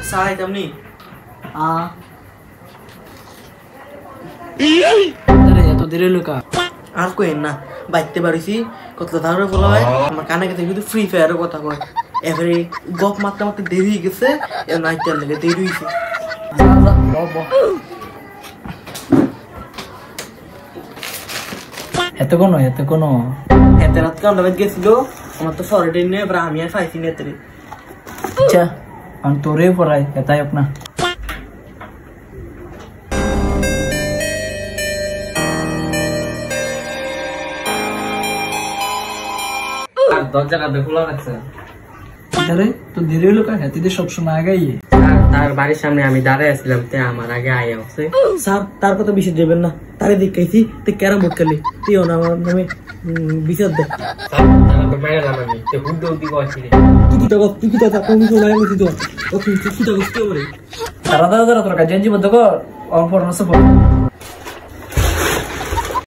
সাই তেমনি এত দেরি লোকা আর কইেন না বাইতে পারিছি কত ধারে বলা হয় আমার কানে কাছে কিন্তু ফ্রি ফায়ারের কথা কয় এবারে গপ মারতে মারতে দেরি হয়ে গেছে নাইটার লেগে দেরি হয়েছে এত কোনো এত রাত কান্ডা বাজ গেছিল আমার তো সরে নিয়ে এবার আমি আর পাইছি না এতে আচ্ছা আমি তোরে পড়াই এটাই আপনা দরজাটা খোলা রাখছে আরে তো দেরি হলো কাকা তুই সবসময় আগাই তার বাড়ির সামনে আমি দাঁড়ায় আসছিলাম তে আমার আগে আয় আসছে স্যার তার কথা বিশেষ দেবেন না তারে দেখাইছি তুই ক্যারাম বোর্ড খেলি তুই আমার নামে বিচার দে তারা তোর কাছে বদ্ধ কর অল্প